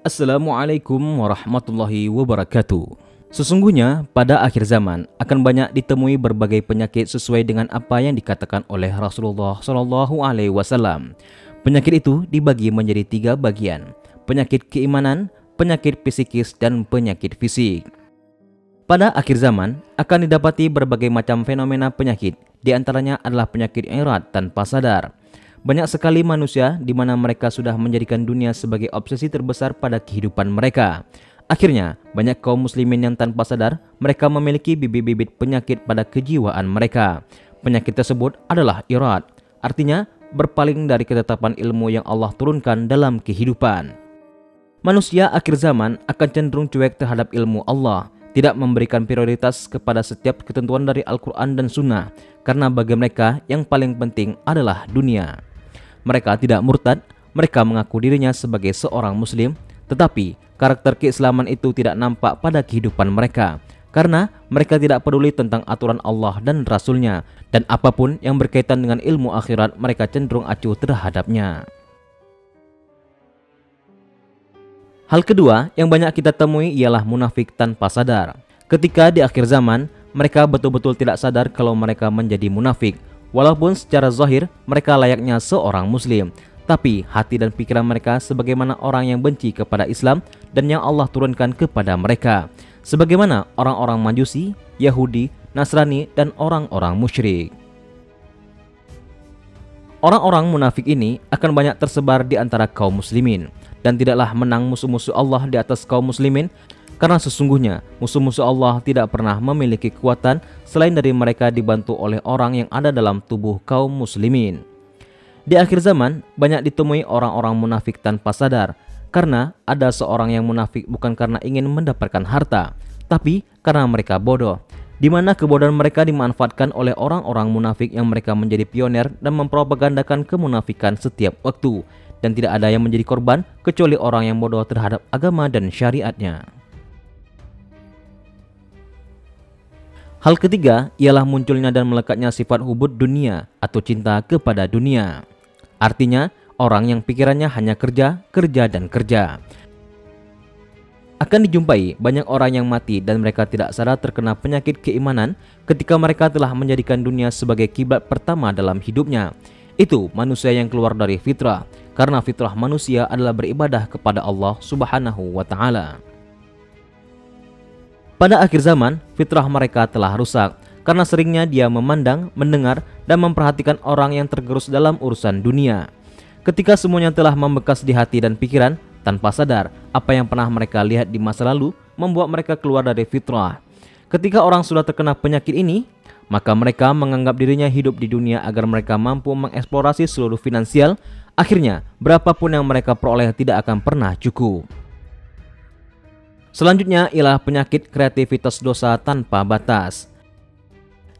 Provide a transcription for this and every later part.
Assalamualaikum warahmatullahi wabarakatuh. Sesungguhnya pada akhir zaman akan banyak ditemui berbagai penyakit sesuai dengan apa yang dikatakan oleh Rasulullah SAW. Penyakit itu dibagi menjadi 3 bagian: penyakit keimanan, penyakit psikis, dan penyakit fisik. Pada akhir zaman akan didapati berbagai macam fenomena penyakit. Di antaranya adalah penyakit irad tanpa sadar. Banyak sekali manusia di mana mereka sudah menjadikan dunia sebagai obsesi terbesar pada kehidupan mereka. Akhirnya, banyak kaum muslimin yang tanpa sadar mereka memiliki bibit-bibit penyakit pada kejiwaan mereka. Penyakit tersebut adalah irad, artinya berpaling dari ketetapan ilmu yang Allah turunkan dalam kehidupan. Manusia akhir zaman akan cenderung cuek terhadap ilmu Allah, tidak memberikan prioritas kepada setiap ketentuan dari Al-Quran dan Sunnah, karena bagi mereka yang paling penting adalah dunia. Mereka tidak murtad, mereka mengaku dirinya sebagai seorang muslim, tetapi karakter keislaman itu tidak nampak pada kehidupan mereka, karena mereka tidak peduli tentang aturan Allah dan Rasulnya, dan apapun yang berkaitan dengan ilmu akhirat mereka cenderung acuh terhadapnya. Hal kedua yang banyak kita temui ialah munafik tanpa sadar. Ketika di akhir zaman, mereka betul-betul tidak sadar kalau mereka menjadi munafik. Walaupun secara zahir mereka layaknya seorang muslim, tapi hati dan pikiran mereka sebagaimana orang yang benci kepada Islam dan yang Allah turunkan kepada mereka, sebagaimana orang-orang Majusi, Yahudi, Nasrani, dan orang-orang musyrik. Orang-orang munafik ini akan banyak tersebar di antara kaum muslimin, dan tidaklah menang musuh-musuh Allah di atas kaum muslimin, karena sesungguhnya musuh-musuh Allah tidak pernah memiliki kekuatan selain dari mereka dibantu oleh orang yang ada dalam tubuh kaum muslimin. Di akhir zaman banyak ditemui orang-orang munafik tanpa sadar, karena ada seorang yang munafik bukan karena ingin mendapatkan harta, tapi karena mereka bodoh, di mana kebodohan mereka dimanfaatkan oleh orang-orang munafik yang mereka menjadi pioner dan mempropagandakan kemunafikan setiap waktu, dan tidak ada yang menjadi korban kecuali orang yang bodoh terhadap agama dan syariatnya. Hal ketiga ialah munculnya dan melekatnya sifat hubud dunia atau cinta kepada dunia. Artinya, orang yang pikirannya hanya kerja, kerja, dan kerja. Akan dijumpai banyak orang yang mati dan mereka tidak sadar terkena penyakit keimanan ketika mereka telah menjadikan dunia sebagai kiblat pertama dalam hidupnya. Itu manusia yang keluar dari fitrah, karena fitrah manusia adalah beribadah kepada Allah Subhanahu wa Ta'ala. Pada akhir zaman, fitrah mereka telah rusak karena seringnya dia memandang, mendengar, dan memperhatikan orang yang tergerus dalam urusan dunia. Ketika semuanya telah membekas di hati dan pikiran, tanpa sadar apa yang pernah mereka lihat di masa lalu membuat mereka keluar dari fitrah. Ketika orang sudah terkena penyakit ini, maka mereka menganggap dirinya hidup di dunia agar mereka mampu mengeksplorasi seluruh finansial. Akhirnya, berapapun yang mereka peroleh tidak akan pernah cukup. Selanjutnya ialah penyakit kreativitas dosa tanpa batas.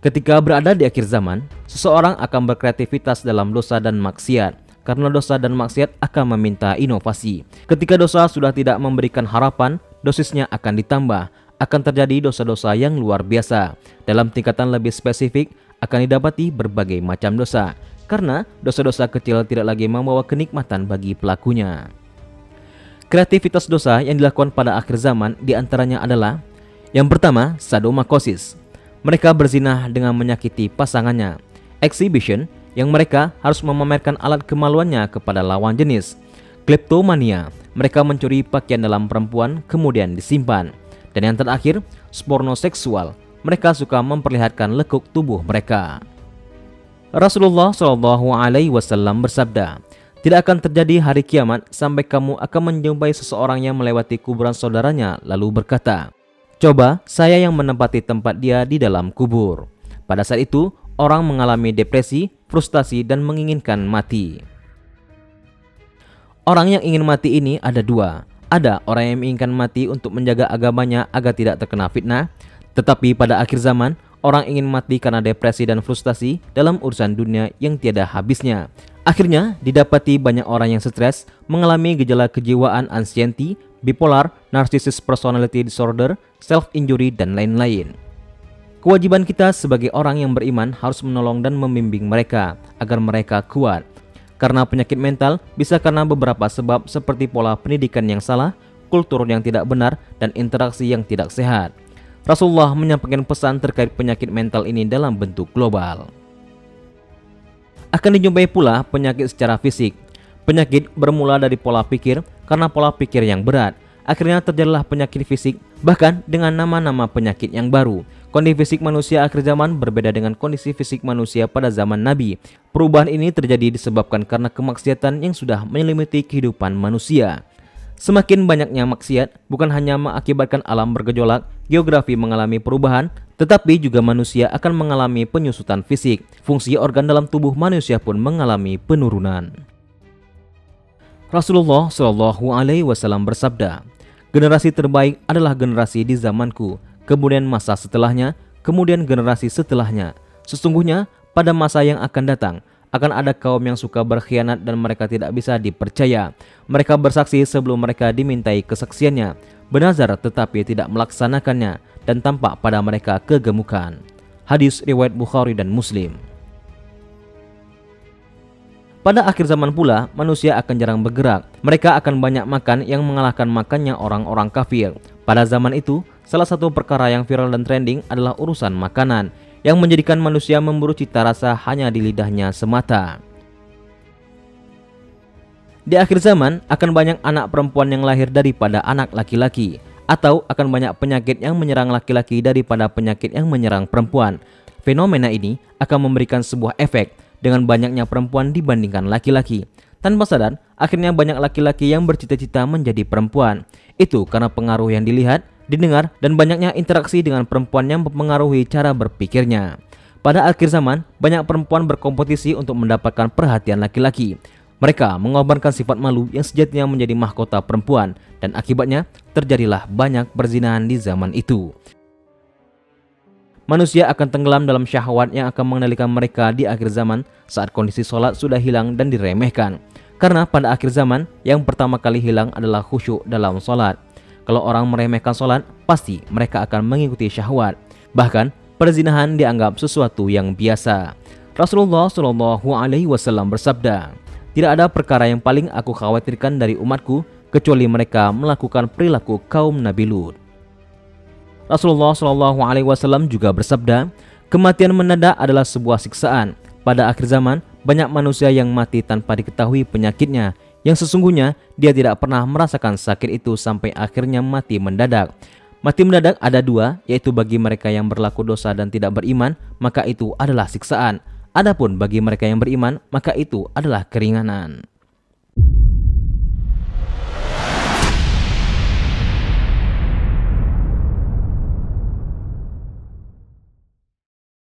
Ketika berada di akhir zaman, seseorang akan berkreativitas dalam dosa dan maksiat, karena dosa dan maksiat akan meminta inovasi. Ketika dosa sudah tidak memberikan harapan, dosisnya akan ditambah. Akan terjadi dosa-dosa yang luar biasa. Dalam tingkatan lebih spesifik, akan didapati berbagai macam dosa, karena dosa-dosa kecil tidak lagi membawa kenikmatan bagi pelakunya. Kreativitas dosa yang dilakukan pada akhir zaman diantaranya adalah: yang pertama, sadomakosis. Mereka berzinah dengan menyakiti pasangannya. Exhibition, yang mereka harus memamerkan alat kemaluannya kepada lawan jenis. Kleptomania, mereka mencuri pakaian dalam perempuan kemudian disimpan. Dan yang terakhir, pornoseksual, mereka suka memperlihatkan lekuk tubuh mereka. Rasulullah SAW bersabda, "Tidak akan terjadi hari kiamat sampai kamu akan menjumpai seseorang yang melewati kuburan saudaranya lalu berkata, 'Coba saya yang menempati tempat dia di dalam kubur.' Pada saat itu, orang mengalami depresi, frustasi, dan menginginkan mati." Orang yang ingin mati ini ada dua. Ada orang yang menginginkan mati untuk menjaga agamanya agar tidak terkena fitnah. Tetapi pada akhir zaman, orang ingin mati karena depresi dan frustasi dalam urusan dunia yang tiada habisnya. Akhirnya, didapati banyak orang yang stres, mengalami gejala kejiwaan anxiety, bipolar, narcissist personality disorder, self-injury, dan lain-lain. Kewajiban kita sebagai orang yang beriman harus menolong dan membimbing mereka agar mereka kuat. Karena penyakit mental bisa karena beberapa sebab seperti pola pendidikan yang salah, kultur yang tidak benar, dan interaksi yang tidak sehat. Rasulullah menyampaikan pesan terkait penyakit mental ini dalam bentuk global. Akan dijumpai pula penyakit secara fisik. Penyakit bermula dari pola pikir, karena pola pikir yang berat. Akhirnya terjadilah penyakit fisik, bahkan dengan nama-nama penyakit yang baru. Kondisi fisik manusia akhir zaman berbeda dengan kondisi fisik manusia pada zaman Nabi. Perubahan ini terjadi disebabkan karena kemaksiatan yang sudah menyelimuti kehidupan manusia. Semakin banyaknya maksiat bukan hanya mengakibatkan alam bergejolak, geografi mengalami perubahan, tetapi juga manusia akan mengalami penyusutan fisik. Fungsi organ dalam tubuh manusia pun mengalami penurunan. Rasulullah Shallallahu Alaihi Wasallam bersabda, "Generasi terbaik adalah generasi di zamanku, kemudian masa setelahnya, kemudian generasi setelahnya. Sesungguhnya pada masa yang akan datang akan ada kaum yang suka berkhianat dan mereka tidak bisa dipercaya. Mereka bersaksi sebelum mereka dimintai kesaksiannya, bernazar tetapi tidak melaksanakannya, dan tampak pada mereka kegemukan." Hadis riwayat Bukhari dan Muslim. Pada akhir zaman pula, manusia akan jarang bergerak. Mereka akan banyak makan yang mengalahkan makannya orang-orang kafir. Pada zaman itu, salah satu perkara yang viral dan trending adalah urusan makanan, yang menjadikan manusia memburu cita rasa hanya di lidahnya semata. Di akhir zaman, akan banyak anak perempuan yang lahir daripada anak laki-laki, atau akan banyak penyakit yang menyerang laki-laki daripada penyakit yang menyerang perempuan. Fenomena ini akan memberikan sebuah efek dengan banyaknya perempuan dibandingkan laki-laki. Tanpa sadar, akhirnya banyak laki-laki yang bercita-cita menjadi perempuan. Itu karena pengaruh yang dilihat, didengar, dan banyaknya interaksi dengan perempuan yang mempengaruhi cara berpikirnya. Pada akhir zaman, banyak perempuan berkompetisi untuk mendapatkan perhatian laki-laki. Mereka mengorbankan sifat malu yang sejatinya menjadi mahkota perempuan, dan akibatnya terjadilah banyak perzinahan di zaman itu. Manusia akan tenggelam dalam syahwat yang akan mengendalikan mereka di akhir zaman saat kondisi sholat sudah hilang dan diremehkan. Karena pada akhir zaman, yang pertama kali hilang adalah khusyuk dalam sholat. Kalau orang meremehkan sholat, pasti mereka akan mengikuti syahwat. Bahkan, perzinahan dianggap sesuatu yang biasa. Rasulullah Shallallahu Alaihi Wasallam bersabda, "Tidak ada perkara yang paling aku khawatirkan dari umatku, kecuali mereka melakukan perilaku kaum Nabi Lut." Rasulullah Shallallahu Alaihi Wasallam juga bersabda, "Kematian mendadak adalah sebuah siksaan. Pada akhir zaman, banyak manusia yang mati tanpa diketahui penyakitnya, yang sesungguhnya dia tidak pernah merasakan sakit itu sampai akhirnya mati mendadak." Mati mendadak ada dua, yaitu bagi mereka yang berlaku dosa dan tidak beriman, maka itu adalah siksaan. Adapun bagi mereka yang beriman, maka itu adalah keringanan.